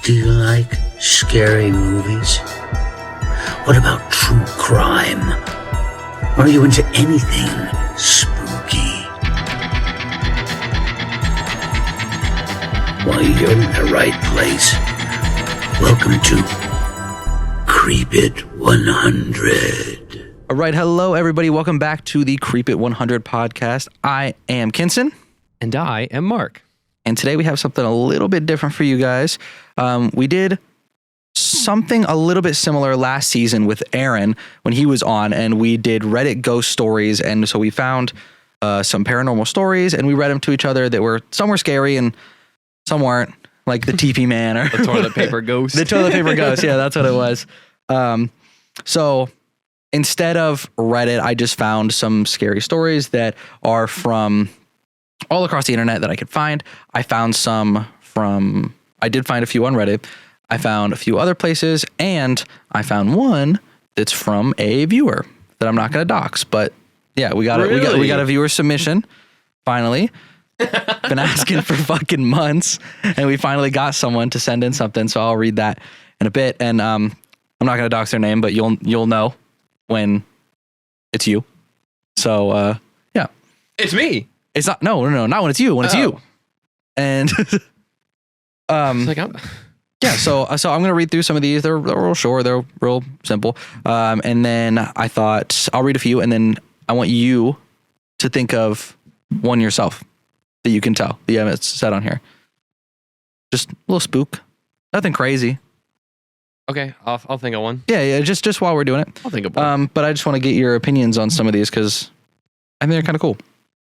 Do you like scary movies? What about true crime? Are you into anything spooky? Well, you're in the right place. Welcome to Creep It 100. All right, hello everybody. Welcome back to the Creep It 100 podcast. I am Kinson. And I am Mark. And today we have something a little bit different for you guys. We did something a little bit similar last season with Aaron when he was on, and we did Reddit ghost stories. And so we found some paranormal stories, and we read them to each other that were, some were scary and some weren't, like the TP Man or The toilet paper ghost. The toilet paper ghost. Yeah, that's what it was. So instead of Reddit, I just found some scary stories that are from all across the internet that I could find. I found some from, I did find a few on Reddit. I found a few other places, and I found one that's from a viewer that I'm not going to dox. But yeah, we got a viewer submission finally. Been asking for fucking months, and we finally got someone to send in something. So I'll read that in a bit, and I'm not going to dox their name, but you'll know when it's you. So yeah, It's me. it's not not when it's you. When it's you, and It's like, yeah. So I'm gonna read through some of these. They're real short. They're real simple. And then I thought I'll read a few, and then I want you to think of one yourself that you can tell that you haven't said on here. Just a little spook, nothing crazy. okay, I'll think of one. Yeah. Just while we're doing it. I'll think of one. But I just want to get your opinions on some of these because I think they're kind of cool.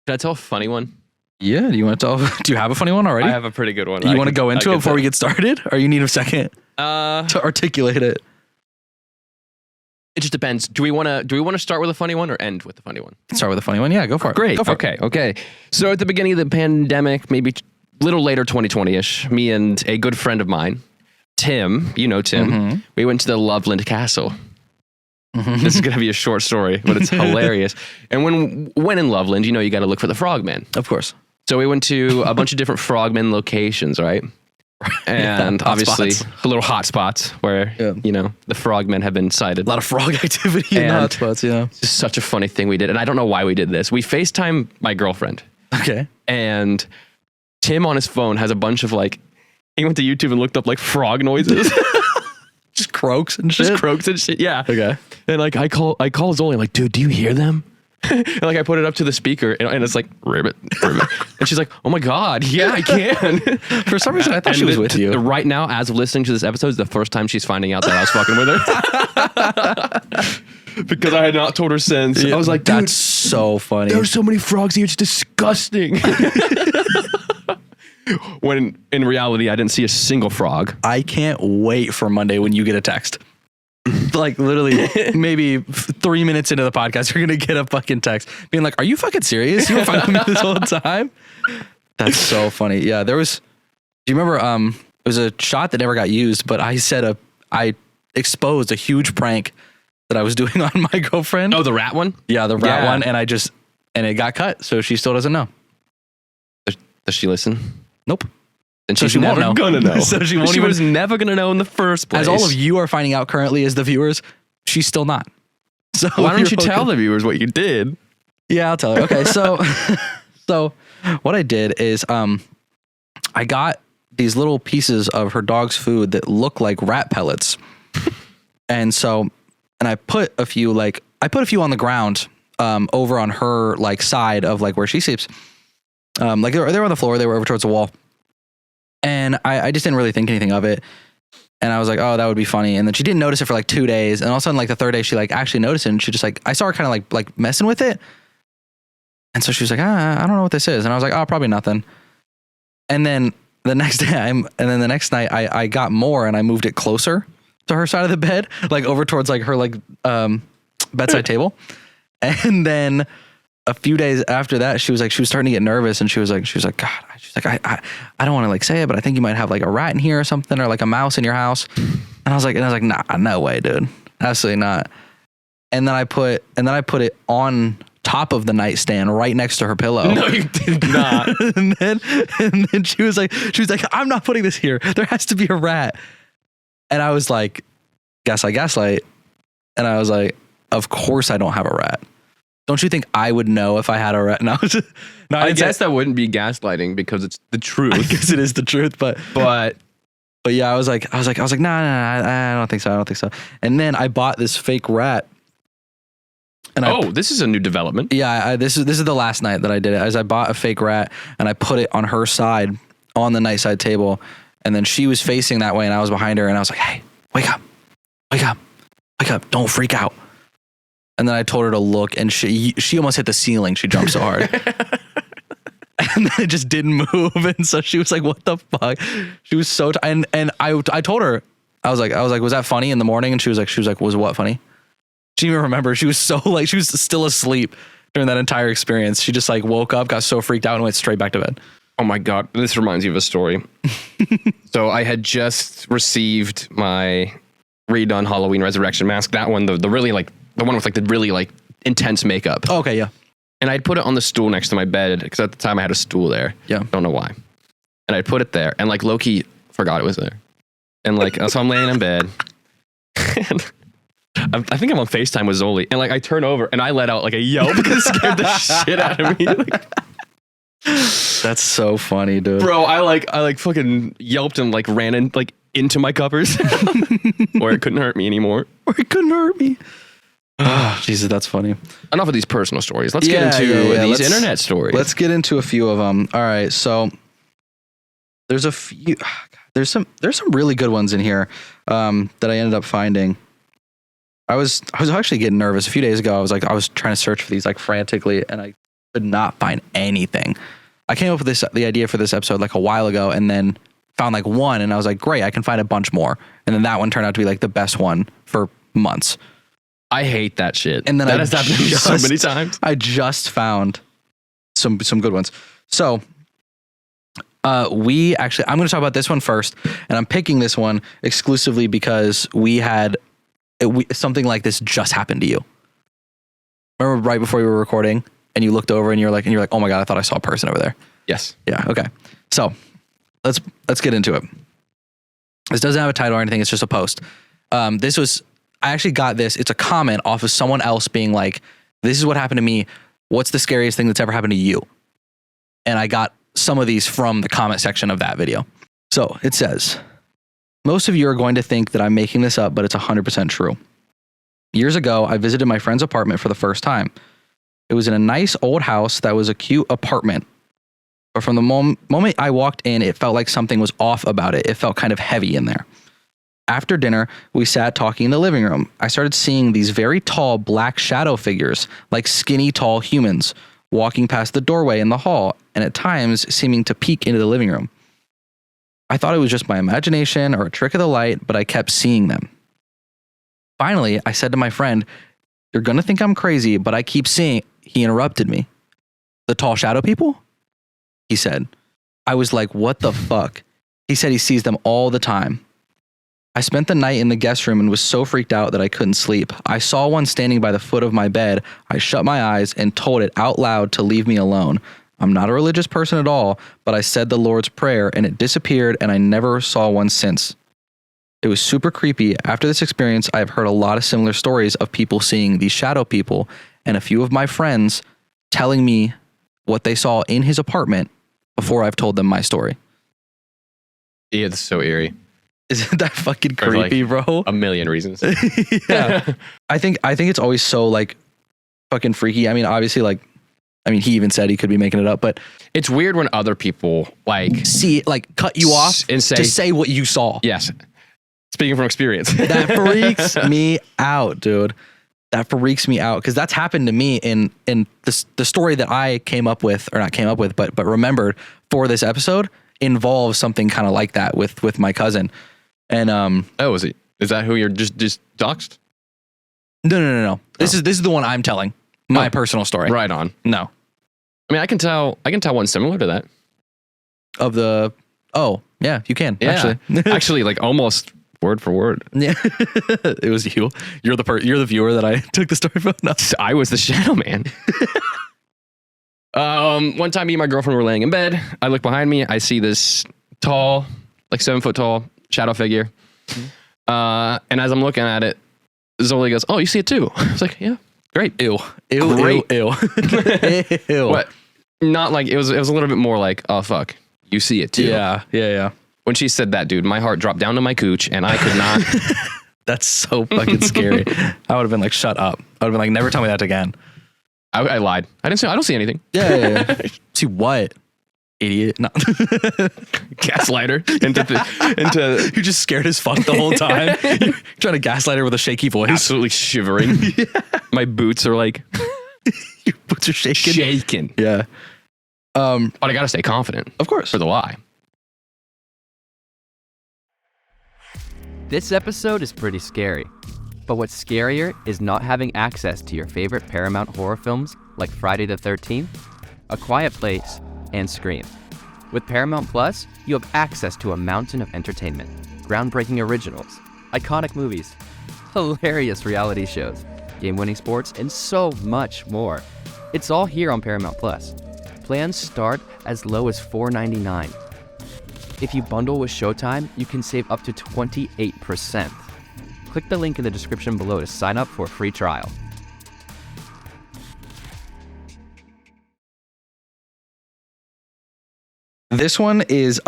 Can I tell a funny one? Yeah. Do you want to tell? Do you have a funny one already? I have a pretty good one. You want to go into it before we get started, or you need a second It to articulate it? just depends. Do we want to start with a funny one or end with a funny one? Start with a funny one. Yeah, go for it. Great. Go for it. Okay. So at the beginning of the pandemic, maybe a little later, 2020-ish, me and a good friend of mine, Tim, you know Tim, Mm-hmm. we went to the Loveland Castle. This is going to be a short story, but it's hilarious. And when in Loveland, you know you got to look for the frogmen. Of course. So we went to a bunch of different frogmen locations, right? And Hot obviously spots. a little hot spots where, you know, the frogmen have been sighted. A lot of frog activity in the And- hotspots, yeah. It's just such a funny thing we did. And I don't know why we did this. We FaceTime my girlfriend, Okay. and Tim on his phone has a bunch of he went to YouTube and looked up frog noises. Just croaks and shit. Just croaks and shit. Yeah. Okay. And I call Zoli. I'm like, dude, do you hear them? And I put it up to the speaker, and it's like ribbit. And she's like, oh my God, yeah, I can. For some reason, I thought she was with you. Right now, as of listening to this episode, is the first time she's finding out that I was fucking with her. Because I had not told her since. I was like, dude, that's so funny. there's so many frogs here, it's disgusting. When in reality, I didn't see a single frog. I can't wait for Monday when you get a text. Literally, maybe 3 minutes into the podcast, you're going to get a fucking text being like, are you fucking serious? You were fucking with me this whole time? That's so funny. Yeah, do you remember, it was a shot that never got used, but I exposed a huge prank that I was doing on my girlfriend. Oh, the rat one? Yeah, the rat Yeah. one. And it got cut. So she still doesn't know. Does she listen? Nope. And So she's she won't never know. gonna know. So she won't She even- was never gonna know in the first place. As all of you are finding out currently as the viewers, she's still not. So Why don't you you're tell the viewers what you did? Yeah, I'll tell her. Okay, so what I did is I got these little pieces of her dog's food that look like rat pellets. And I put a few on the ground over on her side of where she sleeps. They were on the floor, they were over towards the wall. And I just didn't really think anything of it. And I was like, oh, that would be funny. And then she didn't notice it for 2 days. And all of a sudden, the third day, she actually noticed it. And she just I saw her kind of like messing with it. And so she was like, I don't know what this is. And I was like, oh, probably nothing. And then the next day, the next night, I got more and I moved it closer to her side of the bed, over towards her bedside table. And then a few days after that, she was starting to get nervous, and she was like, God, I don't want to say it, but I think you might have a rat in here or something, or a mouse in your house. And I was like, nah, no way, dude, absolutely not. And then I put it on top of the nightstand right next to her pillow. No, you did not. and then she was like, I'm not putting this here. There has to be a rat. And I was like, gaslight. And I was like, of course I don't have a rat. Don't you think I would know if I had a rat? No, I guess that wouldn't be gaslighting because it's the truth. I guess it is the truth, but yeah, I was like, nah, I don't think so. And then I bought this fake rat. And this is a new development. Yeah, this is the last night that I did it. As I bought a fake rat and I put it on her side on the night side table, and then she was facing that way and I was behind her and I was like, hey, wake up, don't freak out. And then I told her to look and she almost hit the ceiling. She jumped so hard. And then it just didn't move. And so she was like, what the fuck? She was so and I told her, I was like, was that funny in the morning? And she was like, was what funny? She didn't even remember. She was so like, she was still asleep during that entire experience. She just like woke up, got so freaked out and went straight back to bed. Oh my God. This reminds me of a story. So I had just received my redone Halloween Resurrection mask. That one, the really like, the one with like the really like intense makeup. Oh, okay. Yeah. And I'd put it on the stool next to my bed because at the time I had a stool there. Yeah. Don't know why. And I'd put it there and like low-key forgot it was there. And like, so I'm laying in bed. And I think I'm on FaceTime with Zoli. And like I turn over and I let out like a yelp because it scared the shit out of me. Like, that's so funny, dude. bro, I like fucking yelped and like ran in like into my covers. Or it couldn't hurt me anymore. Or it couldn't hurt me. Oh, Jesus, that's funny. Enough of these personal stories. Let's get into these internet stories. Let's get into a few of them. All right, so there's a few. There's some really good ones in here that I ended up finding. I was actually getting nervous a few days ago. I was trying to search for these like frantically, and I could not find anything. I came up with the idea for this episode like a while ago, and then found like one, and I was like, great, I can find a bunch more. And then that one turned out to be like the best one for months. I hate that shit. And then that has happened to me so many times. I just found some good ones. So I'm going to talk about this one first, and I'm picking this one exclusively because something like this just happened to you. Remember right before we were recording, and you looked over and you're like, oh my God, I thought I saw a person over there. Yes. Yeah. Okay. So let's get into it. This doesn't have a title or anything. It's just a post. I actually got this. It's a comment off of someone else being like, this is what happened to me. What's the scariest thing that's ever happened to you? And I got some of these from the comment section of that video. So it says, most of you are going to think that I'm making this up, but it's 100% true. Years ago, I visited my friend's apartment for the first time. It was in a nice old house that was a cute apartment. But from the moment I walked in, it felt like something was off about it. It felt kind of heavy in there. After dinner, we sat talking in the living room. I started seeing these very tall black shadow figures, like skinny, tall humans, walking past the doorway in the hall, and at times seeming to peek into the living room. I thought it was just my imagination or a trick of the light, but I kept seeing them. Finally, I said to my friend, you're going to think I'm crazy, but I keep seeing... He interrupted me. The tall shadow people? He said. I was like, what the fuck? He said he sees them all the time. I spent the night in the guest room and was so freaked out that I couldn't sleep. I saw one standing by the foot of my bed. I shut my eyes and told it out loud to leave me alone. I'm not a religious person at all, but I said the Lord's Prayer and it disappeared and I never saw one since. It was super creepy. After this experience, I've heard a lot of similar stories of people seeing these shadow people and a few of my friends telling me what they saw in his apartment before I've told them my story. Yeah, it's so eerie. Isn't that fucking creepy, like bro? A million reasons. Yeah. I think it's always so like fucking freaky. I mean, obviously, like, I mean, he even said he could be making it up, but it's weird when other people like cut you off and say, to say what you saw. Yes. Speaking from experience. That freaks me out, dude. That freaks me out because that's happened to me in the story that I but remembered for this episode involves something kind of like that with my cousin. And is that who you're just doxed? No. This is the one I'm telling. My personal story. Right on. No. I mean, I can tell one similar to that. Yeah, you can. Yeah. Actually. Actually, like almost word for word. Yeah, it was you. You're the viewer that I took the story from. No. I was the shadow man. One time me and my girlfriend were laying in bed. I look behind me. I see this tall, like 7 foot tall shadow figure. And as I'm looking at it, Zoli goes, "Oh, you see it too?" I was like, "Yeah, great." Ew. Great. Ew. Ew. What? Not like it was a little bit more like, "Oh fuck, you see it too." Yeah. When she said that, dude, my heart dropped down to my cooch, and I could not. That's so fucking scary. I would have been like, "Shut up." I would have been like, "Never tell me that again." I lied. I don't see anything. Yeah. See what? Idiot. No. Gaslighter into You're just scared as fuck the whole time. You're trying to gaslight her with a shaky voice. absolutely shivering. My boots are like Your boots are shaking. shaking. Yeah. But I gotta stay confident Of course. for the lie. This episode is pretty scary. But what's scarier is not having access to your favorite Paramount horror films like Friday the 13th, A Quiet Place, and Scream. With Paramount Plus, you have access to a mountain of entertainment, groundbreaking originals, iconic movies, hilarious reality shows, game-winning sports, and so much more. It's all here on Paramount Plus. Plans start as low as $4.99. If you bundle with Showtime, you can save up to 28%. Click the link in the description below to sign up for a free trial. This one is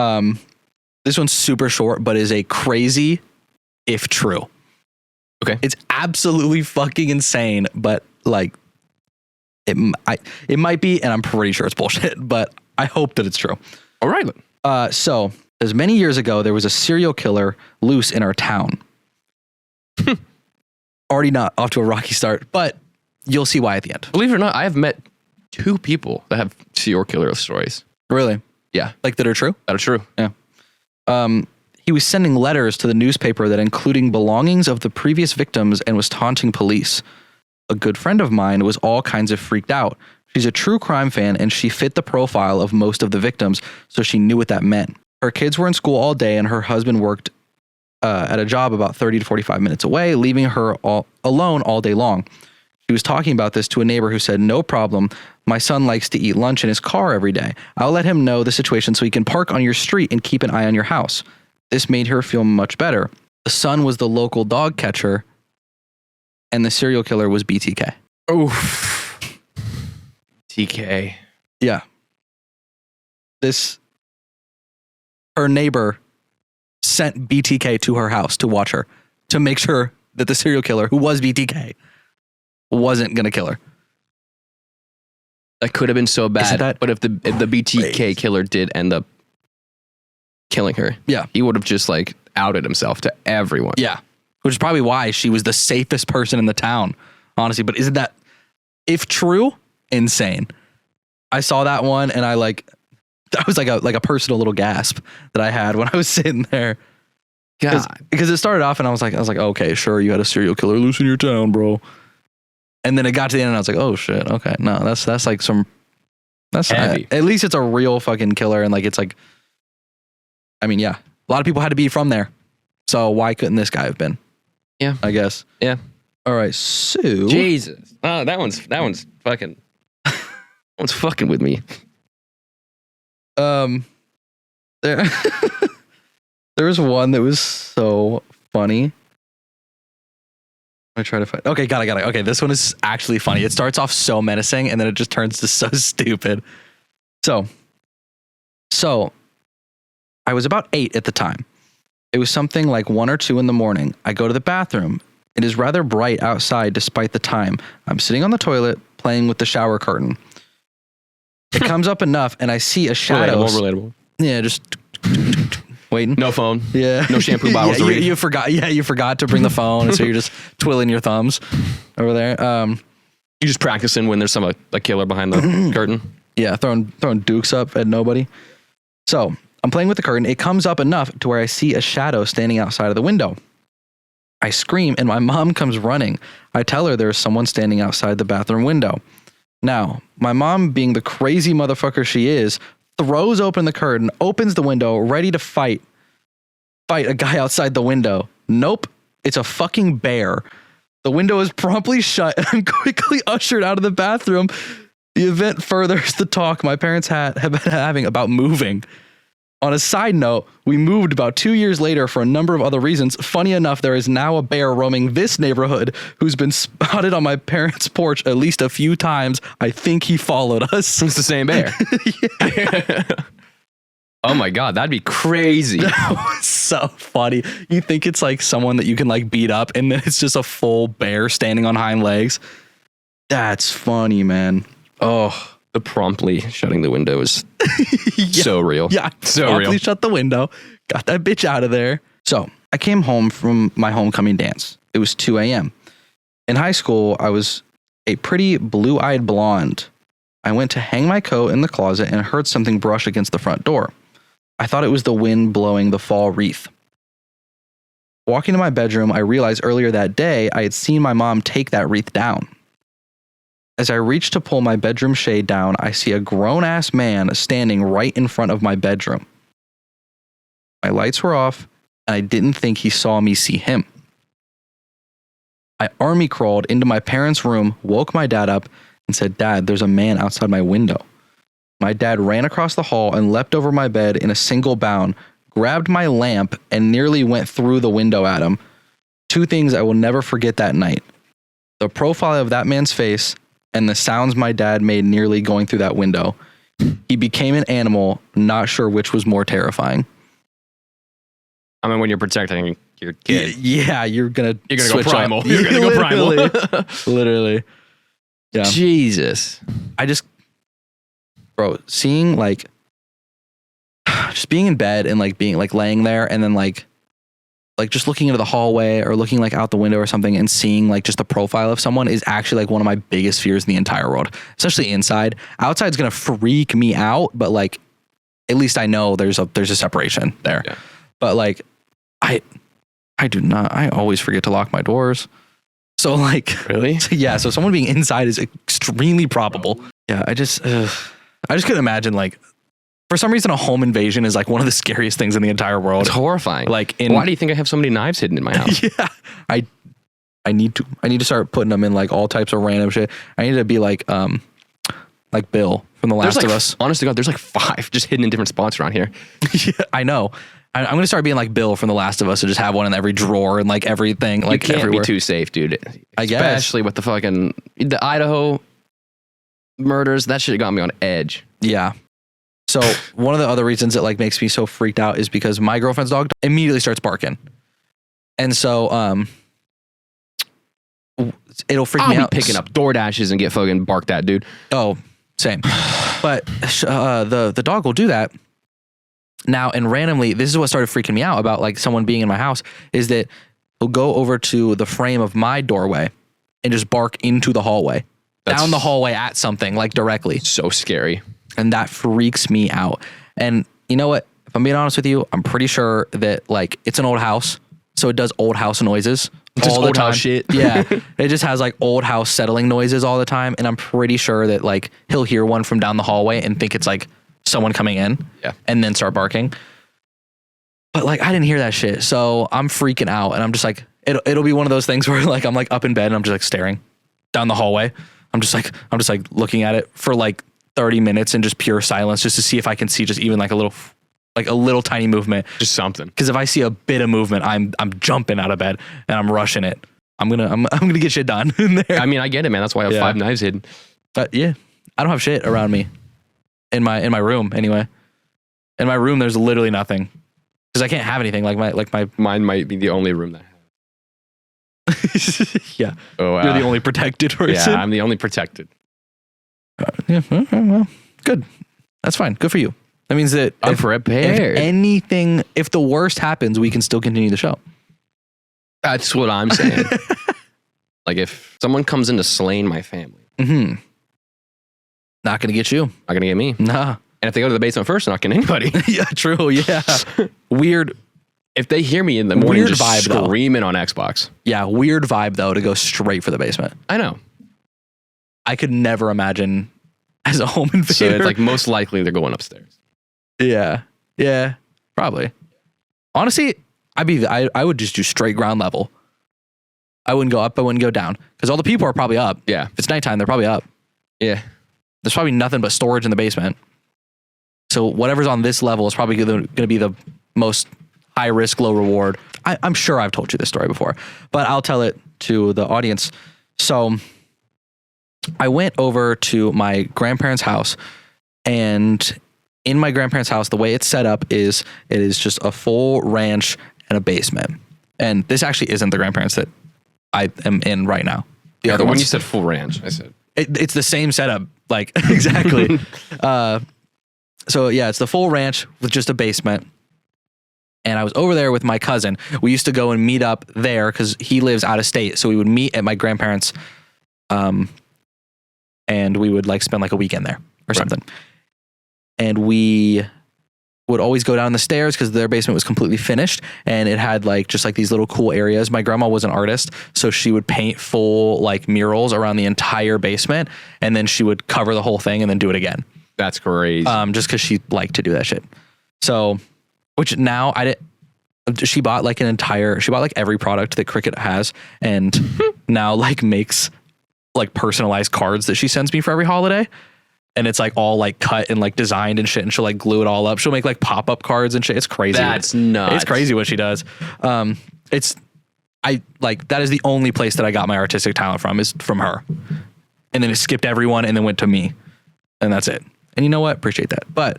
this one's super short, but is a crazy if true. Okay. It's absolutely fucking insane, but like it might be, and I'm pretty sure it's bullshit, but I hope that it's true. All right. So as many years ago, there was a serial killer loose in our town. Already not off to a rocky start, but you'll see why at the end. Believe it or not, I have met 2 people that have serial killer stories. Really? Yeah, Like that are true? that are true. He was sending letters to the newspaper that including belongings of the previous victims and was taunting police. A good friend of mine was all kinds of freaked out. She's a true crime fan and she fit the profile of most of the victims, so she knew what that meant. Her kids were in school all day and her husband worked at a job about 30 to 45 minutes away, leaving her all alone all day long. She was talking about this to a neighbor who said, "No problem. My son likes to eat lunch in his car every day. I'll let him know the situation so he can park on your street and keep an eye on your house." This made her feel much better. The son was the local dog catcher and the serial killer was BTK. Oof. TK. Yeah. Her neighbor sent BTK to her house to watch her, to make sure that the serial killer, who was BTK, wasn't going to kill her. That could have been so bad. that But if the BTK crazy? killer did end up killing her, Yeah. he would have just like outed himself to everyone. Yeah. Which is probably why she was the safest person in the town, honestly. But isn't that, if true, insane? I saw that one and that was like a personal little gasp that I had when I was sitting there. God. Because it started off and I was like, okay, sure, you had a serial killer loose in your town, bro. And then it got to the end and I was like, oh shit, okay. No, that's like that's heavy. At least it's a real fucking killer. And like, it's like, I mean, yeah, a lot of people had to be from there. So why couldn't this guy have been? Yeah. I guess. Yeah. All right. So Jesus. Oh, that one's fucking. That one's fucking with me. there there was one that was so funny. I try to find. Okay, got it. Okay, this one is actually funny. It starts off so menacing and then it just turns to so stupid. So I was about 8 at the time. It was something like 1 or 2 in the morning. I go to the bathroom. It is rather bright outside despite the time. I'm sitting on the toilet playing with the shower curtain. It comes up enough and I see a shadow. Relatable. Yeah, just waiting. No phone. Yeah. No shampoo bottles yeah, to read. you forgot. Yeah, you forgot to bring the phone, and so you're just twiddling your thumbs over there. You just practicing when there's a killer behind the curtain. Yeah, throwing dukes up at nobody. So I'm playing with the curtain. It comes up enough to where I see a shadow standing outside of the window. I scream, and my mom comes running. I tell her there's someone standing outside the bathroom window. Now, my mom, being the crazy motherfucker she is, throws open the curtain, opens the window, ready to fight a guy outside the window. Nope. It's a fucking bear. The window is promptly shut and I'm quickly ushered out of the bathroom. The event furthers the talk my parents have been having about moving. On a side note, we moved about 2 years later for a number of other reasons. Funny enough, there is now a bear roaming this neighborhood who's been spotted on my parents' porch at least a few times. I think he followed us. It's the same bear. Oh my God, that'd be crazy. That was so funny. You think it's like someone that you can like beat up, and then it's just a full bear standing on hind legs. That's funny, man. Oh, The promptly shutting the window is so real. yeah. So Promptly real. shut the window. Got that bitch out of there. So I came home from my homecoming dance. It was 2 a.m. In high school, I was a pretty blue-eyed blonde. I went to hang my coat in the closet and heard something brush against the front door. I thought it was the wind blowing the fall wreath. Walking to my bedroom, I realized earlier that day I had seen my mom take that wreath down. As I reach to pull my bedroom shade down, I see a grown-ass man standing right in front of my bedroom. My lights were off, and I didn't think he saw me see him. I army crawled into my parents' room, woke my dad up, and said, "Dad, there's a man outside my window." My dad ran across the hall and leapt over my bed in a single bound, grabbed my lamp, and nearly went through the window at him. Two things I will never forget that night: the profile of that man's face and the sounds my dad made nearly going through that window. He became an animal, not sure which was more terrifying. I mean, when you're protecting your kid, Yeah, you're gonna go switch primal. up. You're gonna go primal. Literally. Literally. Yeah. Jesus. I just, bro, seeing like, just being in bed and like being like laying there and then like just looking into the hallway or looking like out the window or something and seeing like just the profile of someone is actually like one of my biggest fears in the entire world, especially inside. Outside's gonna freak me out, but like, at least I know there's a separation there. Yeah. But like, I always forget to lock my doors. So like, Really? yeah, so someone being inside is extremely probable. Yeah, I just couldn't imagine, like, for some reason a home invasion is like one of the scariest things in the entire world. It's horrifying. Like in Why do you think I have so many knives hidden in my house? yeah, I need to start putting them in like all types of random shit. I need to be like Bill from The Last There's of like, Us. honest to God, there's like 5 just hidden in different spots around here. Yeah, I know. I'm gonna start being like Bill from The Last of Us and just have one in every drawer and like everything, like You can't everywhere. be too safe, dude. I guess. Especially with the Idaho murders. That shit got me on edge. Yeah. So one of the other reasons it like makes me so freaked out is because my girlfriend's dog immediately starts barking. And so it'll freak me I'll out. be picking up DoorDashes and get fucking barked at, dude. Oh, same. But the dog will do that. Now, and randomly, this is what started freaking me out about like someone being in my house, is that he'll go over to the frame of my doorway and just bark into the hallway, down the hallway at something like directly. So scary. And that freaks me out. And you know what? If I'm being honest with you, I'm pretty sure that like it's an old house, so it does old house noises Just all the old time. house shit. Yeah, it just has like old house settling noises all the time, and I'm pretty sure that like he'll hear one from down the hallway and think it's like someone coming in, Yeah. and then start barking. But like I didn't hear that shit, so I'm freaking out, and I'm just like it'll be one of those things where like I'm like up in bed and I'm just like staring down the hallway. I'm just like looking at it for like 30 minutes in just pure silence, just to see if I can see just even like a little tiny movement. Just something. Because if I see a bit of movement, I'm jumping out of bed and I'm rushing it. I'm gonna get shit done in there. I mean, I get it, man. That's why I have Yeah. 5 knives hidden. But yeah, I don't have shit around me in my room anyway. In my room, there's literally nothing because I can't have anything like my. Mine might be the only room that Yeah, Oh, you're the only protected person. Yeah, I'm the only protected. Yeah, well, good. That's fine. Good for you. That means that I'm if prepared. if the worst happens, we can still continue the show. That's what I'm saying. Like if someone comes in to slain my family, Mm-hmm. Not gonna get you. not gonna get me. Nah. And if they go to the basement first, they're not getting anybody. Yeah, true. Yeah. Weird. If they hear me in the morning Weird just vibe, though. screaming on Xbox, Yeah, weird vibe though to go straight for the basement. I know. I could never imagine as a home invader. So it's like most likely they're going upstairs. Yeah. Yeah. Probably. Honestly, I would just do straight ground level. I wouldn't go up. I wouldn't go down because all the people are probably up. Yeah. If it's nighttime, they're probably up. Yeah. There's probably nothing but storage in the basement. So whatever's on this level is probably going to be the most high risk, low reward. I'm sure I've told you this story before, but I'll tell it to the audience. So I went over to my grandparents' house, and in my grandparents' house, the way it's set up is it is just a full ranch and a basement. And this actually isn't the grandparents that I am in right now. The other When ones. you said full ranch, I said It's the same setup, like exactly. So yeah, it's the full ranch with just a basement. And I was over there with my cousin. We used to go and meet up there because he lives out of state. So we would meet at my grandparents, and we would like spend like a weekend there or something. And we would always go down the stairs because their basement was completely finished, and it had like just like these little cool areas. My grandma was an artist, so she would paint full like murals around the entire basement, and then she would cover the whole thing and then do it again. that's crazy. Just because she liked to do that shit. So, which now I didn't. She bought like every product that Cricut has, and now like makes like personalized cards that she sends me for every holiday. And it's like all like cut and like designed and shit, and she'll like glue it all up. She'll make like pop-up cards and shit. It's crazy. That's nuts. It's crazy what she does. That is the only place that I got my artistic talent from, is from her. And then it skipped everyone and then went to me. And that's it. And you know what? Appreciate that. But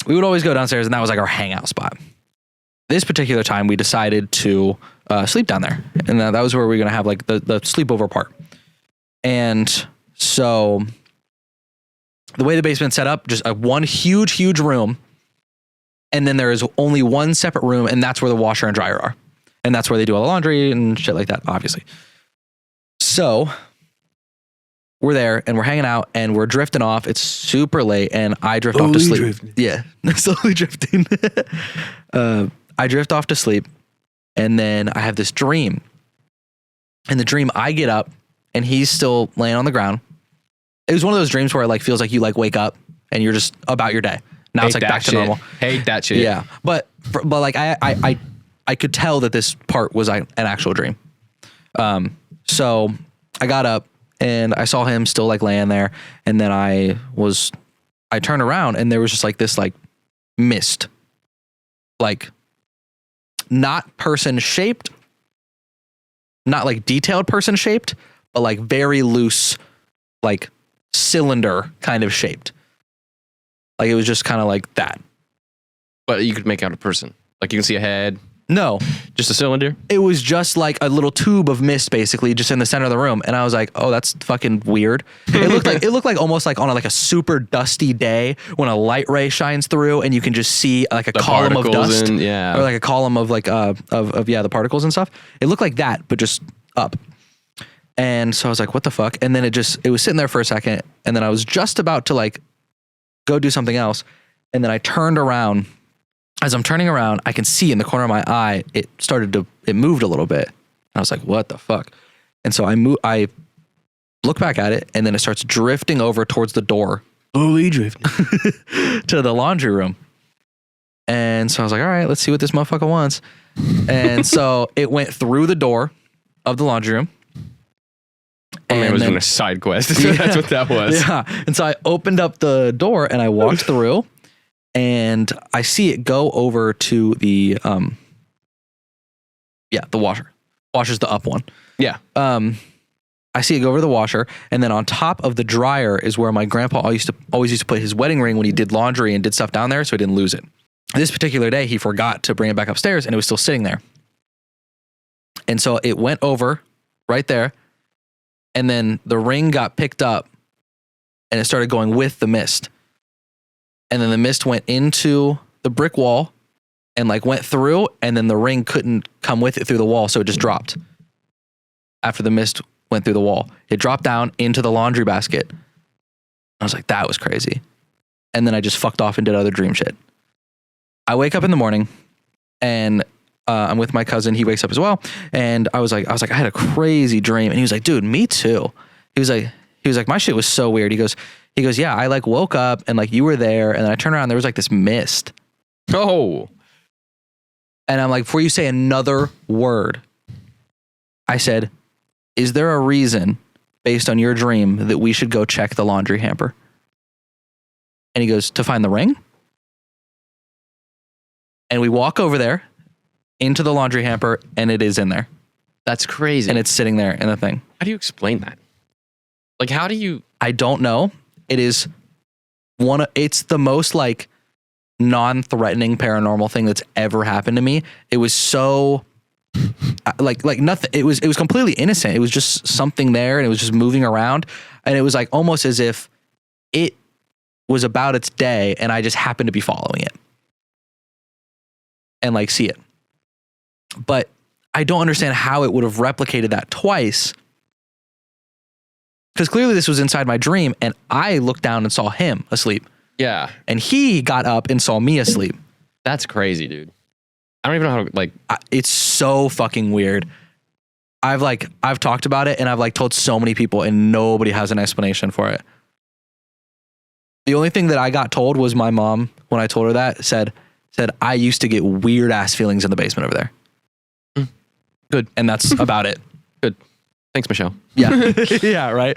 we would always go downstairs, and that was like our hangout spot. This particular time we decided to sleep down there. And that was where we were going to have like the sleepover part. And so the way the basement's set up, just one huge room. And then there is only one separate room, and that's where the washer and dryer are. And that's where they do all the laundry and shit like that, obviously. So we're there and we're hanging out and we're drifting off. It's super late and I drift off to sleep. Drifting. Yeah, slowly drifting. I drift off to sleep, and then I have this dream. In the dream, I get up and he's still laying on the ground. It was one of those dreams where it like feels like you like wake up and you're just about your day. Now it's like back to normal. Hate that shit. Yeah, but like I could tell that this part was an actual dream. So I got up and I saw him still like laying there, and then I turned around and there was just like this like mist, like not person shaped, not like detailed person shaped, but like very loose, like cylinder kind of shaped. Like it was just kind of like that. But you could make out a person. Like you can see a head, No, just a cylinder. it was just like a little tube of mist basically just in the center of the room. And I was like, oh, that's fucking weird. It looked like almost like on a super dusty day when a light ray shines through and you can just see like a The column of particles dust. yeah. Or like a column of like of the particles and stuff. It looked like that, but just up. And so I was like, what the fuck? And then it was sitting there for a second, and then I was just about to like go do something else. And then I turned around. As I'm turning around, I can see in the corner of my eye, it moved a little bit. And I was like, what the fuck? And so I look back at it, and then it starts drifting over towards the door. Slowly drifting. To the laundry room. And so I was like, all right, let's see what this motherfucker wants. And so it went through the door of the laundry room. And it was then- doing a side quest. That's what that was. Yeah. And so I opened up the door and I walked through, and I see it go over to the the washer. Washer's the up one. Yeah. I see it go over to the washer, and then on top of the dryer is where my grandpa always used to put his wedding ring when he did laundry and did stuff down there, so he didn't lose it. This particular day, he forgot to bring it back upstairs, and it was still sitting there. And so it went over right there, and then the ring got picked up, and it started going with the mist. And then the mist went into the brick wall and like went through, and then the ring couldn't come with it through the wall, so it just dropped. After the mist went through the wall, it dropped down into the laundry basket. I was like, that was crazy. And then I just fucked off and did other dream shit. I wake up in the morning, and I'm with my cousin. He wakes up as well, and I was like, I had a crazy dream, and he was like, dude, me too. He was like, my shit was so weird. He goes, yeah, I like woke up and like you were there, and then I turned around, and there was like this mist. Oh. And I'm like, before you say another word, I said, is there a reason based on your dream that we should go check the laundry hamper? And he goes, to find the ring? And we walk over there into the laundry hamper and it is in there. That's crazy. And it's sitting there in the thing. How do you explain that? Like, how do you? I don't know. It is it's the most like non-threatening paranormal thing that's ever happened to me. It was so like nothing. It was completely innocent. It was just something there and it was just moving around. And it was like almost as if it was about its day and I just happened to be following it and like see it. But I don't understand how it would have replicated that twice. Because clearly this was inside my dream and I looked down and saw him asleep. Yeah. And he got up and saw me asleep. That's crazy, dude. I don't even know how to like. It's so fucking weird. I've talked about it and I've like told so many people and nobody has an explanation for it. The only thing that I got told was my mom, when I told her that, said I used to get weird ass feelings in the basement over there. Good. And that's about it. Good. Thanks, Michelle. Yeah. Yeah, right.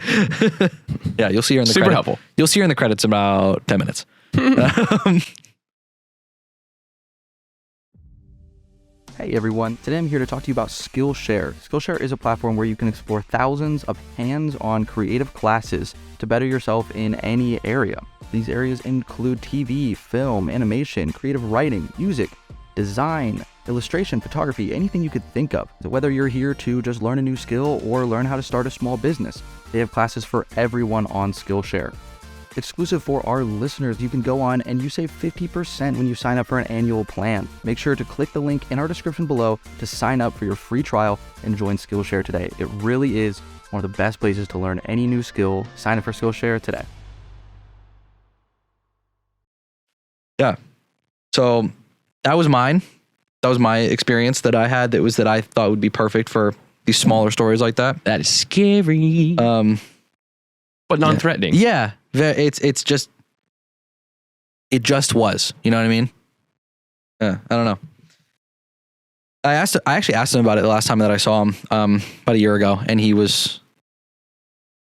Yeah, you'll see her in the Super credit. helpful. You'll see her in the credits in about 10 minutes. Hey everyone, today I'm here to talk to you about Skillshare. Skillshare is a platform where you can explore thousands of hands-on creative classes to better yourself in any area. These areas include TV, film, animation, creative writing, music, design, illustration, photography, anything you could think of. So whether you're here to just learn a new skill or learn how to start a small business, they have classes for everyone on Skillshare. Exclusive for our listeners, you can go on and you save 50% when you sign up for an annual plan. Make sure to click the link in our description below to sign up for your free trial and join Skillshare today. It really is one of the best places to learn any new skill. Sign up for Skillshare today. Yeah. So that was mine. That was my experience that I had that I thought would be perfect for these smaller stories like that. That is scary. But non-threatening. Yeah. It just was, you know what I mean? Yeah. I don't know. I actually asked him about it the last time that I saw him, about a year ago, and he was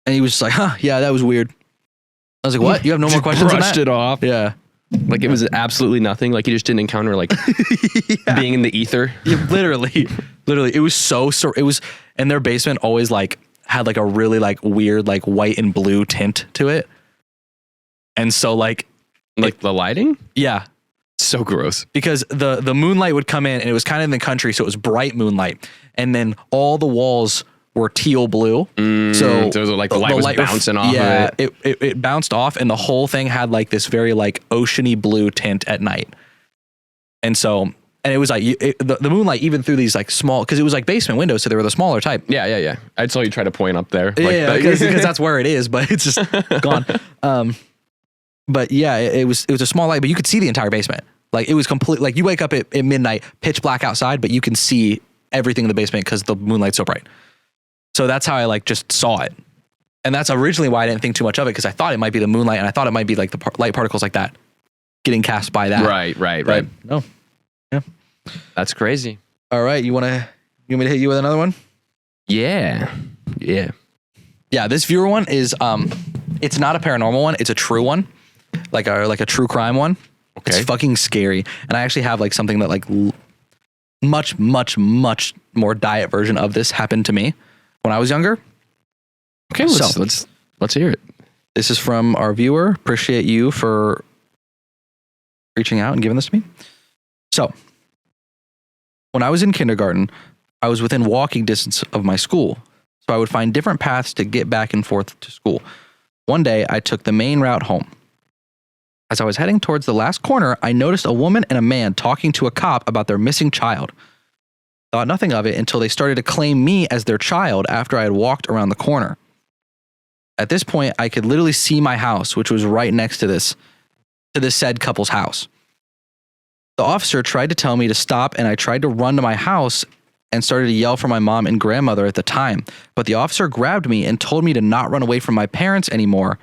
just like, huh, yeah, that was weird. I was like, what? You have no more questions on Brushed that? it off. Yeah. Like it was absolutely nothing. Like you just didn't encounter like being in the ether. Yeah, literally, it was it was, and their basement always like had like a really like weird like white and blue tint to it. And so like the lighting? Yeah. So gross. Because the moonlight would come in and it was kind of in the country. So it was bright moonlight. And then all the walls were teal blue. So it was like the light was bouncing off of it. It bounced off and the whole thing had like this very like oceany blue tint at night. And so, and it was like the moonlight even through these like small, because it was like basement windows. So they were the smaller type. Yeah. I saw you try to point up there. Like Yeah, because that's where it is, but it's just gone. But yeah, it was a small light, but you could see the entire basement. Like it was complete. Like you wake up at midnight, pitch black outside, but you can see everything in the basement because the moonlight's so bright. So that's how I like just saw it, and that's originally why I didn't think too much of it, because I thought it might be the moonlight, and I thought it might be like the light particles like that getting cast by that. Right. But no. Yeah. That's crazy. All right, you want me to hit you with another one? Yeah. Yeah, this viewer one is it's not a paranormal one, it's a true one. Like a true crime one. Okay. It's fucking scary. And I actually have like something that like much more diet version of this happened to me when I was younger. Okay, let's hear it. This is from our viewer. Appreciate you for reaching out and giving this to me. So, when I was in kindergarten, I was within walking distance of my school. So I would find different paths to get back and forth to school. One day, I took the main route home. As I was heading towards the last corner, I noticed a woman and a man talking to a cop about their missing child. Thought nothing of it until they started to claim me as their child after I had walked around the corner. At this point, I could literally see my house, which was right next to this said couple's house. The officer tried to tell me to stop, and I tried to run to my house and started to yell for my mom and grandmother at the time. But the officer grabbed me and told me to not run away from my parents anymore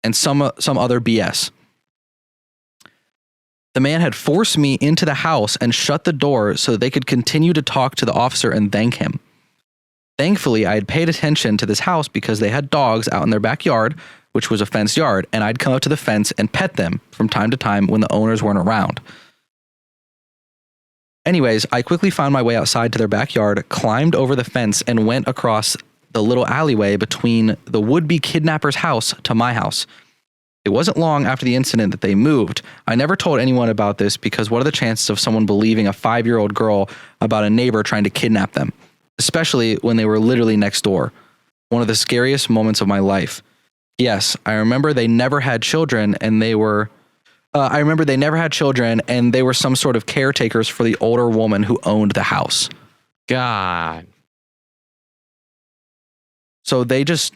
and some other BS. The man had forced me into the house and shut the door so they could continue to talk to the officer and thank him. Thankfully, I had paid attention to this house because they had dogs out in their backyard, which was a fenced yard, and I'd come up to the fence and pet them from time to time when the owners weren't around. Anyways, I quickly found my way outside to their backyard, climbed over the fence, and went across the little alleyway between the would-be kidnapper's house to my house. It wasn't long after the incident that they moved. I never told anyone about this because what are the chances of someone believing a 5-year-old girl about a neighbor trying to kidnap them, especially when they were literally next door? One of the scariest moments of my life. Yes, I remember they never had children and they were some sort of caretakers for the older woman who owned the house. God. So they just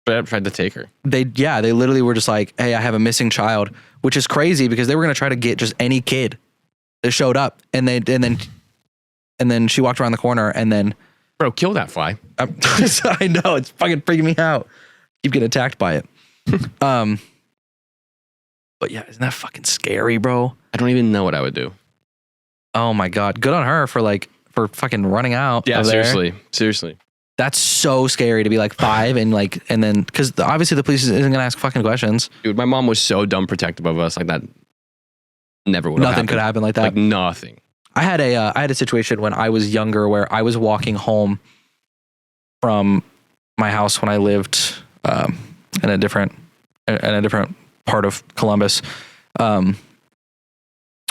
Tried to take her. they literally were just like, hey, I have a missing child, which is crazy because they were going to try to get just any kid that showed up, and then she walked around the corner, and then Bro, kill that fly. I know, it's fucking freaking me out. Keep getting attacked by it. But yeah, isn't that fucking scary, bro? I don't even know what I would do. Oh my god, good on her for fucking running out. Yeah, of there. seriously. That's so scary to be like 5 and then because obviously the police isn't gonna ask fucking questions. Dude, my mom was so dumb protective of us, like that never would have Nothing could happen like that. Like nothing. I had a situation when I was younger where I was walking home from my house when I lived in a different part of Columbus. I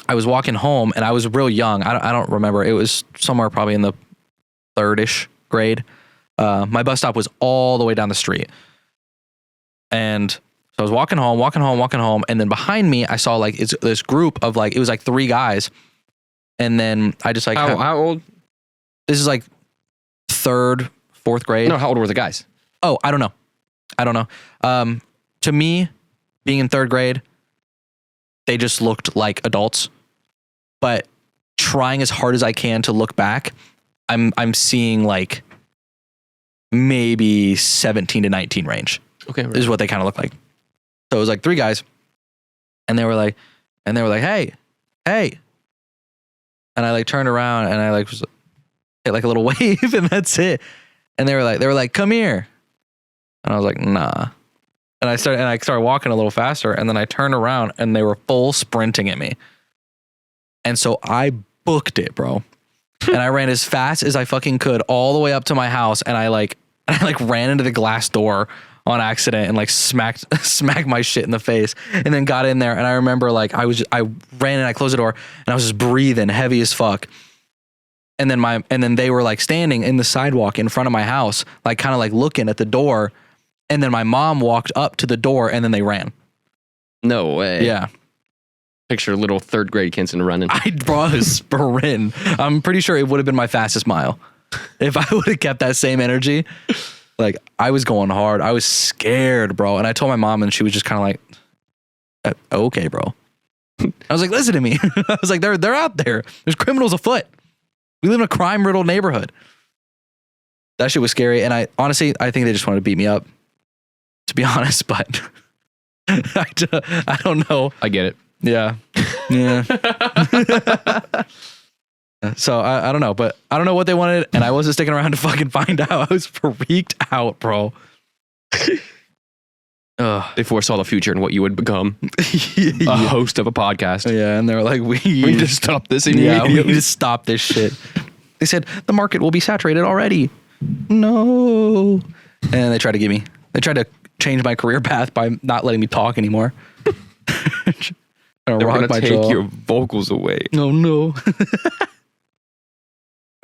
was walking home and I was real young. I don't remember. It was somewhere probably in the 3rd-ish grade. My bus stop was all the way down the street. And so I was walking home. And then behind me, I saw like it's this group of like, it was like 3 guys. And then I just like, How old? this is like 3rd, 4th grade. No, how old were the guys? Oh, I don't know. To me, being in 3rd grade, they just looked like adults. But trying as hard as I can to look back, I'm seeing like maybe 17 to 19 range. Okay. This is what they kind of look like. So it was like 3 guys, and they were like, hey. And I like turned around and I like was hit like a little wave, and that's it. And they were like, come here. And I was like, nah. And I started walking a little faster, and then I turned around and they were full sprinting at me. And so I booked it, bro. And I ran as fast as I fucking could all the way up to my house, and I ran into the glass door on accident and like smacked my shit in the face, and then got in there. And I remember like I ran and I closed the door and I was just breathing heavy as fuck. And then they were like standing in the sidewalk in front of my house, like kind of like looking at the door. And then my mom walked up to the door, and then they ran. No way. Yeah. Picture little 3rd grade Kinson running. I brought a sprint. I'm pretty sure it would have been my fastest mile if I would have kept that same energy. Like, I was going hard. I was scared, bro. And I told my mom, and she was just kind of like, okay, bro. I was like, listen to me. I was like, they're out there. There's criminals afoot. We live in a crime-riddled neighborhood. That shit was scary. And I honestly think they just wanted to beat me up, to be honest. But I don't know. I get it. Yeah. So I don't know, but I don't know what they wanted, and I wasn't sticking around to fucking find out. I was freaked out, bro. They foresaw the future and what you would become. A host of a podcast. Yeah, and they were like, we need to stop this Yeah, immediately. we need to stop this shit. They said the market will be saturated already. No. And they tried to change my career path by not letting me talk anymore. They're going to take your vocals away. No.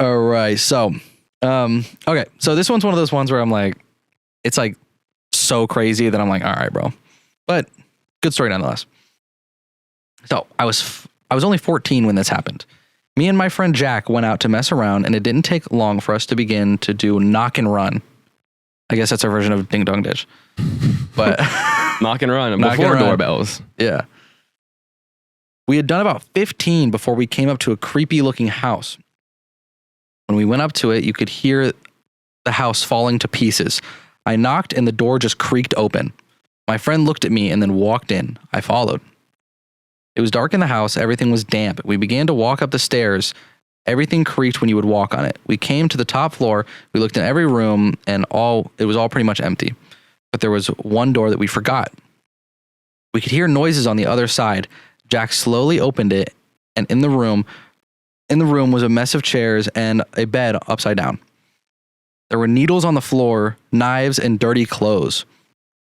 All right. So, okay. So this one's one of those ones where I'm like, it's like so crazy that I'm like, all right, bro. But good story nonetheless. So I was only 14 when this happened. Me and my friend Jack went out to mess around, and it didn't take long for us to begin to do knock and run. I guess that's our version of Ding Dong Ditch. But knock and run Knock and before run. doorbells. Yeah. We had done about 15 before we came up to a creepy looking house. When we went up to it, you could hear the house falling to pieces. I knocked and the door just creaked open. My friend looked at me and then walked in. I followed. It was dark in the house. Everything was damp. We began to walk up the stairs. Everything creaked when you would walk on it. We came to the top floor. We looked in every room, and it was all pretty much empty. But there was one door that we forgot. We could hear noises on the other side. Jack slowly opened it, and in the room was a mess of chairs and a bed upside down. There were needles on the floor, knives, and dirty clothes.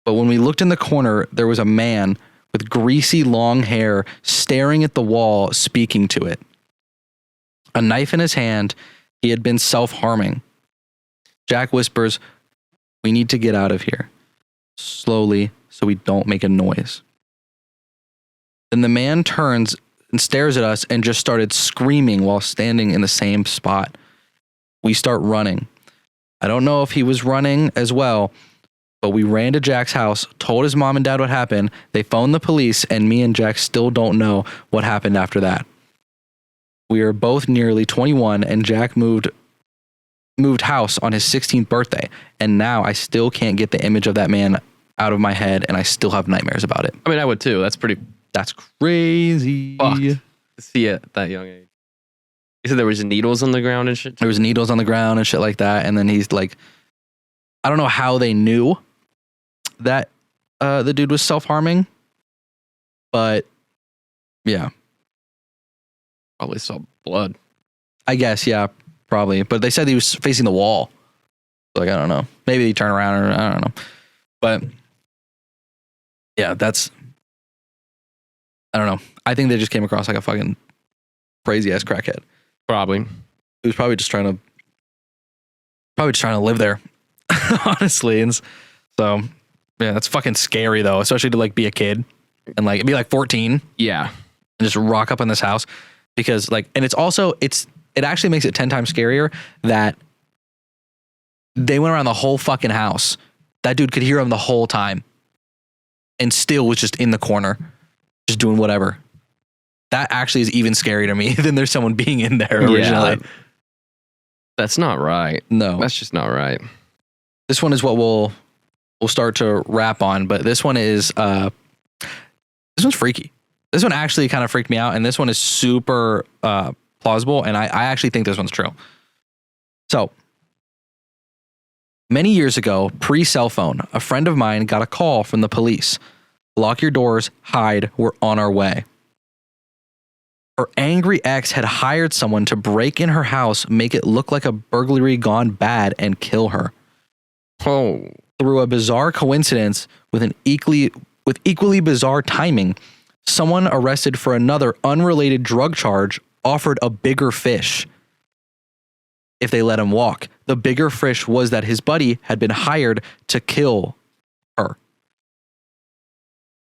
But when we looked in the corner, there was a man with greasy long hair staring at the wall, speaking to it. A knife in his hand, he had been self-harming. Jack whispers, "We need to get out of here." Slowly, so we don't make a noise. Then the man turns and stares at us and just started screaming while standing in the same spot. We start running. I don't know if he was running as well, but we ran to Jack's house, told his mom and dad what happened. They phoned the police, and me and Jack still don't know what happened after that. We are both nearly 21, and Jack moved house on his 16th birthday, and now I still can't get the image of that man out of my head, and I still have nightmares about it. I mean, I would too. That's crazy. Fucked to see it at that young age. You said there was needles on the ground and shit? There was needles on the ground and shit like that, and then he's like, I don't know how they knew that the dude was self-harming, but yeah. Probably saw blood. I guess, yeah, probably. But they said he was facing the wall. Like, I don't know. Maybe he turned around, or I don't know. But yeah, I don't know. I think they just came across like a fucking crazy ass crackhead. Probably. He was probably just trying to live there, honestly. And so, yeah, that's fucking scary though, especially to like be a kid and like be like 14 Yeah. and just rock up in this house. Because like, and it actually makes it 10 times scarier that they went around the whole fucking house. That dude could hear him the whole time and still was just in the corner, just doing whatever. That actually is even scarier to me than there's someone being in there originally. Yeah, that's not right. No, That's just not right. this one is what we'll start to wrap on, but this one is, this one's freaky. This one actually kind of freaked me out, and this one is super plausible, and I actually think this one's true. So, many years ago, pre-cell phone, a friend of mine got a call from the police. Lock your doors, hide, we're on our way. Her angry ex had hired someone to break in her house, make it look like a burglary gone bad, and kill her. Oh. Through a bizarre coincidence with equally bizarre timing, someone arrested for another unrelated drug charge offered a bigger fish if they let him walk. The bigger fish was that his buddy had been hired to kill her.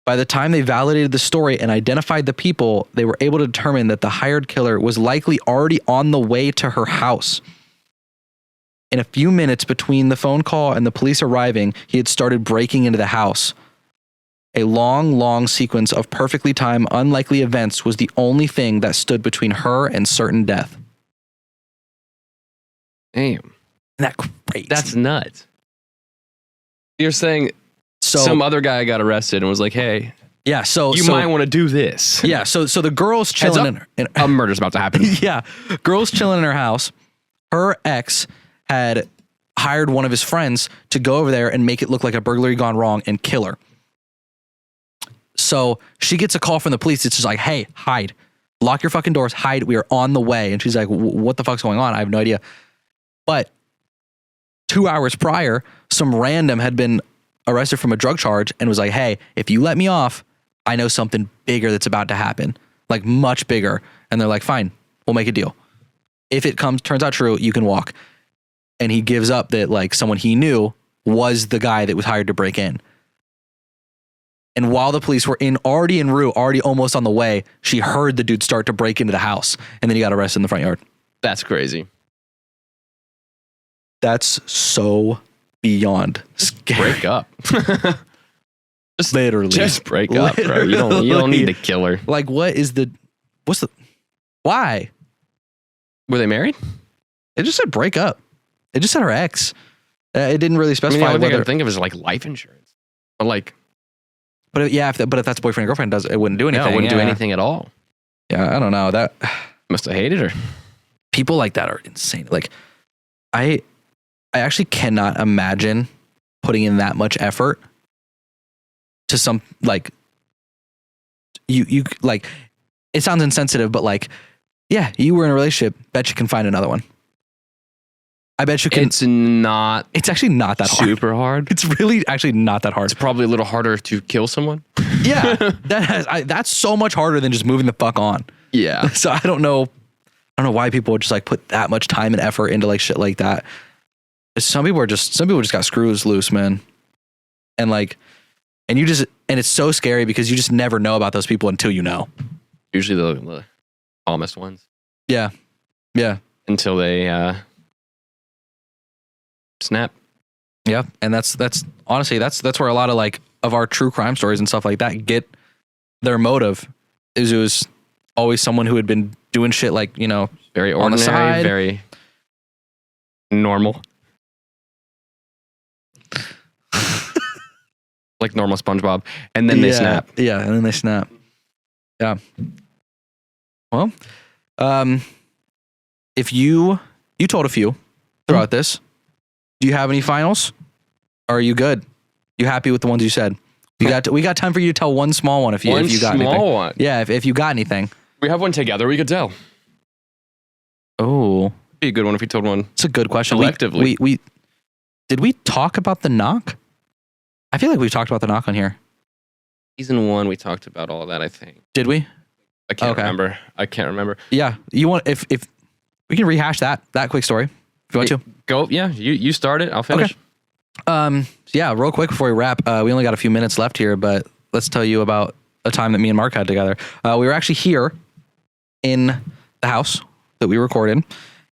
By the time they validated the story and identified the people, they were able to determine that the hired killer was likely already on the way to her house. In a few minutes between the phone call and the police arriving, he had started breaking into the house. A long sequence of perfectly timed, unlikely events was the only thing that stood between her and certain death. Damn. Isn't that crazy? That's nuts. You're saying some other guy got arrested and was like, hey, yeah, you might want to do this. Yeah, so the girl's chilling A murder's about to happen. yeah, girl's chilling in her house. Her ex had hired one of his friends to go over there and make it look like a burglary gone wrong and kill her. So she gets a call from the police. It's just like, hey, hide. Lock your fucking doors, hide. We are on the way. And she's like, what the fuck's going on? I have no idea. But 2 hours prior, some random had been arrested from a drug charge and was like, hey, if you let me off, I know something bigger that's about to happen. Like much bigger. And they're like, fine, we'll make a deal. If it turns out true, you can walk. And he gives up that like someone he knew was the guy that was hired to break in. And while the police were already en route, already almost on the way, she heard the dude start to break into the house, and then he got arrested in the front yard. That's crazy. That's so beyond scary. Break up. Just literally. Just break up, bro. You don't need to kill her. Like, what's the why? Were they married? It just said break up. It just said her ex. It didn't really specify I mean, the only thing I whether. can think of is like life insurance. Or like, But yeah, but if that's boyfriend and girlfriend, it wouldn't do anything. No, it wouldn't do anything at all. Yeah, I don't know that. Must have hated her. People like that are insane. Like, I actually cannot imagine putting in that much effort to some like you like. It sounds insensitive, but like, yeah, you were in a relationship. Bet you can find another one. I bet you can. It's not It's actually not that hard. super hard. It's really actually not that hard. It's probably a little harder to kill someone. Yeah, that's so much harder than just moving the fuck on. Yeah. So I don't know why people would just like put that much time and effort into like shit like that. Some people just got screws loose, man. And like, and it's so scary because you just never know about those people until you know. Usually the calmest ones. Yeah. Yeah. Until they snap. Yeah. And that's honestly, that's where a lot of like of our true crime stories and stuff like that get their motive. Is it was always someone who had been doing shit like, you know, Very on the ordinary, side. very normal. Like normal SpongeBob. And then they snap. Yeah, and then they snap. Yeah. Well, if you told a few throughout this, do you have any finals? Or are you good? You happy with the ones you said? We got time for you to tell one small one if you got anything. One small one. Yeah, if you got anything. We have one together, we could tell. Oh, Be a good one if we told one. it's a good question. Collectively. We did we talk about the knock? I feel like we've talked about the knock on here. Season 1, we talked about all of that, I think. Did we? I can't Okay. remember. I can't remember. Yeah. You want if we can rehash that quick story if you want to. Go, yeah, you start it. I'll finish. Yeah, real quick before we wrap, we only got a few minutes left here, but let's tell you about a time that me and Mark had together. We were actually here in the house that we recorded,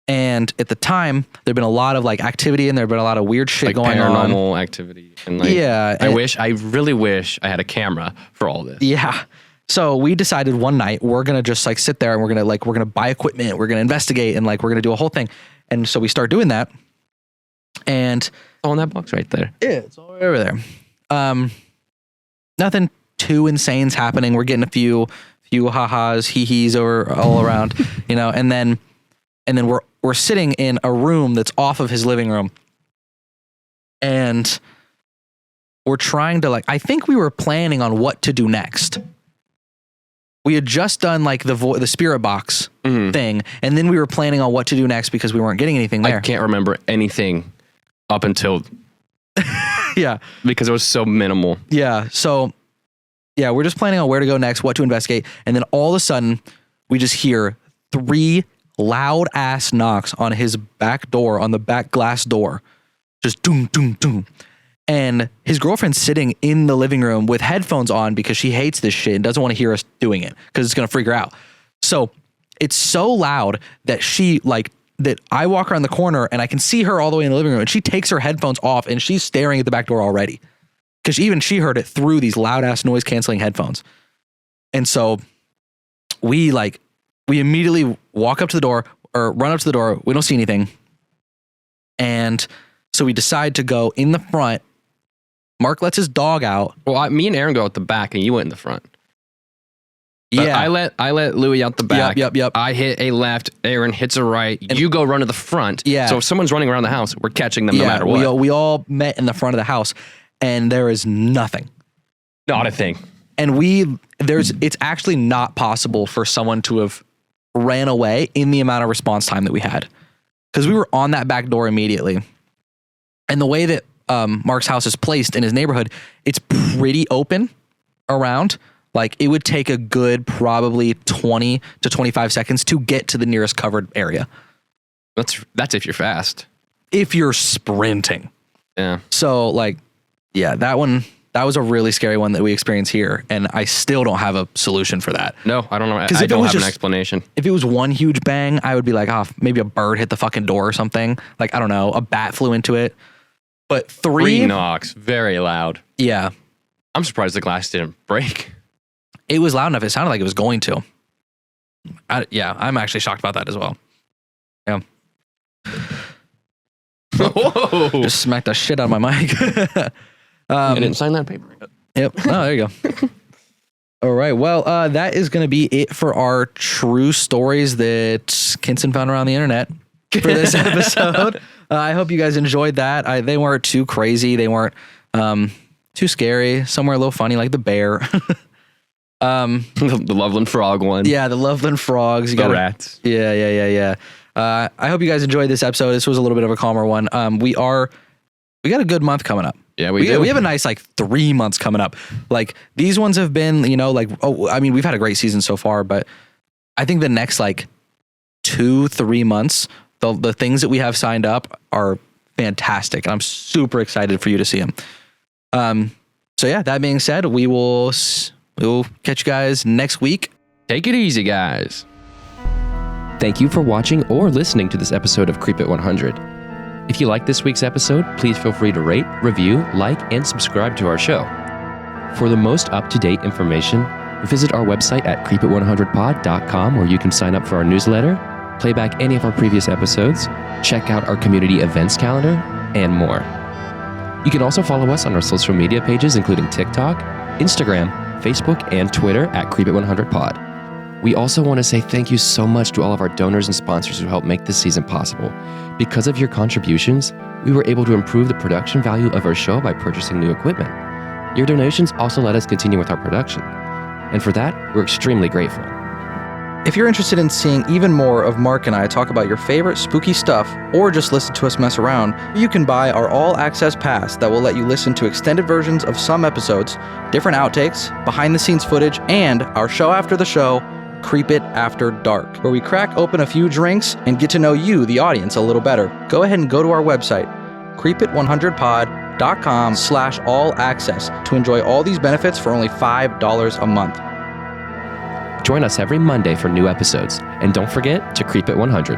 and at the time there'd been a lot of like activity and there'd been a lot of weird shit Like going on. paranormal activity. And like, Yeah, I and- really wish I had a camera for all this. Yeah. So we decided one night we're gonna just like sit there and we're gonna buy equipment, we're gonna investigate, and like we're gonna do a whole thing. And so we start doing that, and All in that box right there. yeah, it's all right over there. Nothing too insane's happening. We're getting a few ha-has, hee-hees over all around, you know, and then we're sitting in a room that's off of his living room. And we're trying to like, I think we were planning on what to do next. We had just done like the spirit box thing, and then we were planning on what to do next because we weren't getting anything there. I can't remember anything up until Yeah. because it was so minimal. Yeah. So, yeah, we're just planning on where to go next, what to investigate. And then all of a sudden, we just hear 3 loud ass knocks on his back door, on the back glass door. Just doom, doom, doom. And his girlfriend's sitting in the living room with headphones on because she hates this shit and doesn't want to hear us doing it because it's going to freak her out. So it's so loud that that I walk around the corner and I can see her all the way in the living room, and she takes her headphones off and she's staring at the back door already. Because even she heard it through these loud ass noise canceling headphones. And so we immediately walk up to the door or run up to the door. We don't see anything. And so we decide to go in the front. Mark lets his dog out. Well, me and Aaron go out the back, and you went in the front. But Yeah. I let Louis out the back. Yep. I hit a left. Aaron hits a right. You go run to the front. Yeah. So if someone's running around the house, we're catching them no matter what. We all met in the front of the house, and there is nothing. Not a thing. And it's actually not possible for someone to have ran away in the amount of response time that we had. Because we were on that back door immediately. And the way that Mark's house is placed in his neighborhood, it's pretty open around. Like it would take a good probably 20 to 25 seconds to get to the nearest covered area. That's if you're fast. If you're sprinting. Yeah. So like, yeah, that was a really scary one that we experienced here. And I still don't have a solution for that. No, I don't know. I if it don't was have an just- explanation. If it was one huge bang, I would be like, oh, maybe a bird hit the fucking door or something. Like, I don't know, a bat flew into it. But 3 knocks, very loud. Yeah, I'm surprised the glass didn't break. it was loud enough. It sounded like it was going to. I'm actually shocked about that as well. Yeah. Whoa. Just smacked the shit out of my mic. I didn't sign that paper. Yep. Oh, there you go. All right. Well, that is going to be it for our true stories that Kinson found around the internet for this episode. I hope you guys enjoyed that. They weren't too crazy. They weren't too scary. Some were a little funny, like the bear. The Loveland Frog one. Yeah, the Loveland Frogs. You The gotta- rats. Yeah. I hope you guys enjoyed this episode. This was a little bit of a calmer one. We got a good month coming up. Yeah, we do. We have a nice 3 months coming up. Like these ones have been, we've had a great season so far, but I think the next 2-3 months, the things that we have signed up are fantastic. And I'm super excited for you to see them. So yeah, that being said, we'll catch you guys next week. Take it easy, guys. Thank you for watching or listening to this episode of Creep It 100. If you like this week's episode, please feel free to rate, review, like, and subscribe to our show. For the most up-to-date information, visit our website at creepit100pod.com, where you can sign up for our newsletter, play back any of our previous episodes, check out our community events calendar, and more. You can also follow us on our social media pages, including TikTok, Instagram, Facebook, and Twitter at creepit100pod. We also want to say thank you so much to all of our donors and sponsors who helped make this season possible. Because of your contributions, we were able to improve the production value of our show by purchasing new equipment. Your donations also let us continue with our production. And for that, we're extremely grateful. If you're interested in seeing even more of Mark and I talk about your favorite spooky stuff, or just listen to us mess around, you can buy our all-access pass that will let you listen to extended versions of some episodes, different outtakes, behind-the-scenes footage, and our show after the show, Creep It After Dark, where we crack open a few drinks and get to know you, the audience, a little better. Go ahead and go to our website, creepit100pod.com/all-access to enjoy all these benefits for only $5 a month. Join us every Monday for new episodes, and don't forget to Creep It 100.